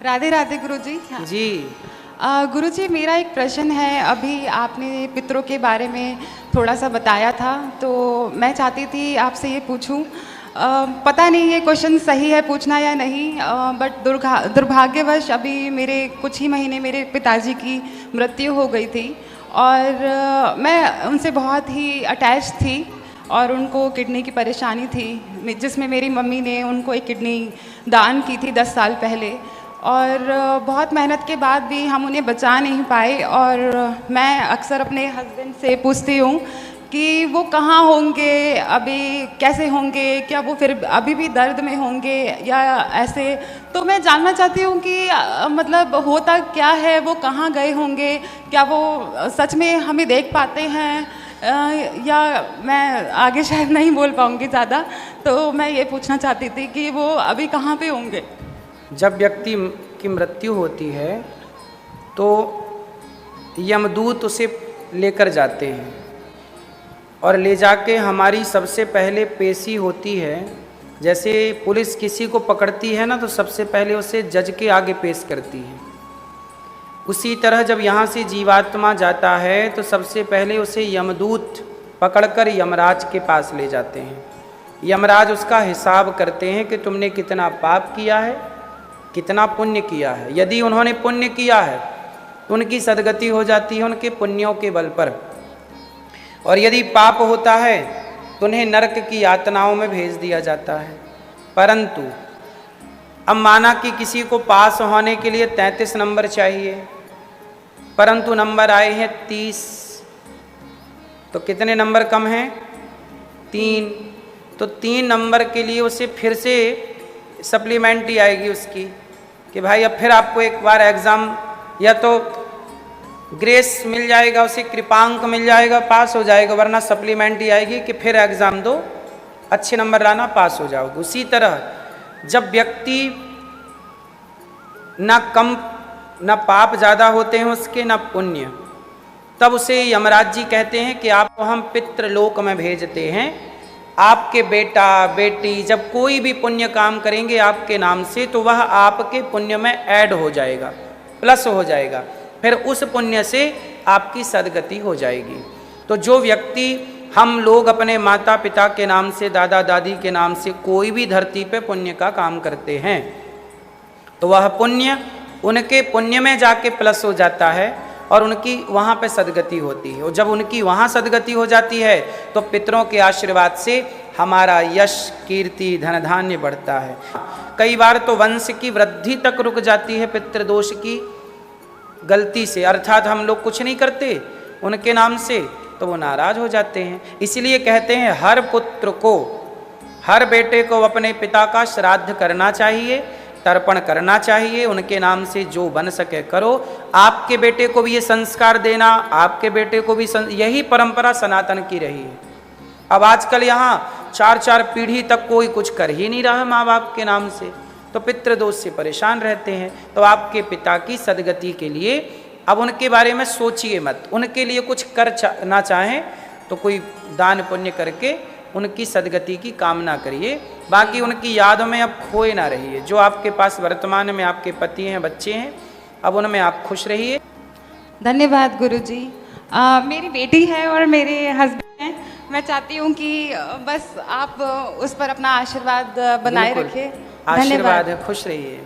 राधे राधे गुरुजी। जी। गुरुजी, मेरा एक प्रश्न है। अभी आपने पितरों के बारे में थोड़ा सा बताया था, तो मैं चाहती थी आपसे ये पूछूं। पता नहीं ये क्वेश्चन सही है पूछना या नहीं, बट दुर्भाग्यवश अभी मेरे कुछ ही महीने मेरे पिताजी की मृत्यु हो गई थी, और मैं उनसे बहुत ही अटैच थी, और उनको किडनी की परेशानी थी, जिसमें मेरी मम्मी ने उनको एक किडनी दान की थी 10 साल पहले। और बहुत मेहनत के बाद भी हम उन्हें बचा नहीं पाए, और मैं अक्सर अपने हस्बैंड से पूछती हूँ कि वो कहाँ होंगे, अभी कैसे होंगे, क्या वो फिर अभी भी दर्द में होंगे या ऐसे। तो मैं जानना चाहती हूँ कि मतलब होता क्या है, वो कहाँ गए होंगे, क्या वो सच में हमें देख पाते हैं, या मैं आगे शायद नहीं बोल पाऊँगी ज़्यादा। तो मैं ये पूछना चाहती थी कि वो अभी कहाँ पे होंगे। जब व्यक्ति की मृत्यु होती है तो यमदूत उसे लेकर जाते हैं, और ले जाके हमारी सबसे पहले पेशी होती है। जैसे पुलिस किसी को पकड़ती है ना, तो सबसे पहले उसे जज के आगे पेश करती है। उसी तरह जब यहाँ से जीवात्मा जाता है तो सबसे पहले उसे यमदूत पकड़कर यमराज के पास ले जाते हैं। यमराज उसका हिसाब करते हैं कि तुमने कितना पाप किया है, कितना पुण्य किया है। यदि उन्होंने पुण्य किया है तो उनकी सद्गति हो जाती है उनके पुण्यों के बल पर, और यदि पाप होता है तो उन्हें नरक की यातनाओं में भेज दिया जाता है। परंतु अब माना कि किसी को पास होने के लिए 33 नंबर चाहिए, परंतु नंबर आए हैं 30, तो कितने नंबर कम हैं? 3। तो 3 नंबर के लिए उसे फिर से सप्लीमेंट्री आएगी उसकी कि भाई अब फिर आपको एक बार एग्ज़ाम, या तो ग्रेस मिल जाएगा, उसे कृपांक मिल जाएगा, पास हो जाएगा, वरना सप्लीमेंट्री आएगी कि फिर एग्ज़ाम दो, अच्छे नंबर लाना, पास हो जाओगे। उसी तरह जब व्यक्ति ना पाप ज़्यादा होते हैं उसके, ना पुण्य, तब उसे यमराज जी कहते हैं कि आपको हम पितृलोक में भेजते हैं। आपके बेटा बेटी जब कोई भी पुण्य काम करेंगे आपके नाम से, तो वह आपके पुण्य में ऐड हो जाएगा, प्लस हो जाएगा, फिर उस पुण्य से आपकी सद्गति हो जाएगी। तो जो व्यक्ति, हम लोग अपने माता पिता के नाम से, दादा दादी के नाम से कोई भी धरती पे पुण्य का काम करते हैं, तो वह पुण्य उनके पुण्य में जाके प्लस हो जाता है और उनकी वहाँ पे सद्गति होती है। और जब उनकी वहाँ सद्गति हो जाती है तो पितरों के आशीर्वाद से हमारा यश, कीर्ति, धन धान्य बढ़ता है। कई बार तो वंश की वृद्धि तक रुक जाती है पितृदोष की गलती से, अर्थात हम लोग कुछ नहीं करते उनके नाम से तो वो नाराज हो जाते हैं। इसलिए कहते हैं हर पुत्र को, हर बेटे को अपने पिता का श्राद्ध करना चाहिए, तर्पण करना चाहिए, उनके नाम से जो बन सके करो। आपके बेटे को भी ये संस्कार देना, आपके बेटे को भी यही परंपरा सनातन की रही है। अब आजकल यहाँ 4-4 पीढ़ी तक कोई कुछ कर ही नहीं रहा माँ बाप के नाम से, तो पितृदोष से परेशान रहते हैं। तो आपके पिता की सद्गति के लिए अब उनके बारे में सोचिए मत, उनके लिए कुछ ना चाहें तो कोई दान पुण्य करके उनकी सद्गति की कामना करिए। बाकी उनकी यादों में अब खोए ना रहिए। जो आपके पास वर्तमान में आपके पति हैं, बच्चे हैं, अब उनमें आप खुश रहिए। धन्यवाद गुरुजी। मेरी बेटी है और मेरे हस्बैंड हैं। मैं चाहती हूँ कि बस आप उस पर अपना आशीर्वाद बनाए रखें। आशीर्वाद है, खुश रहिए।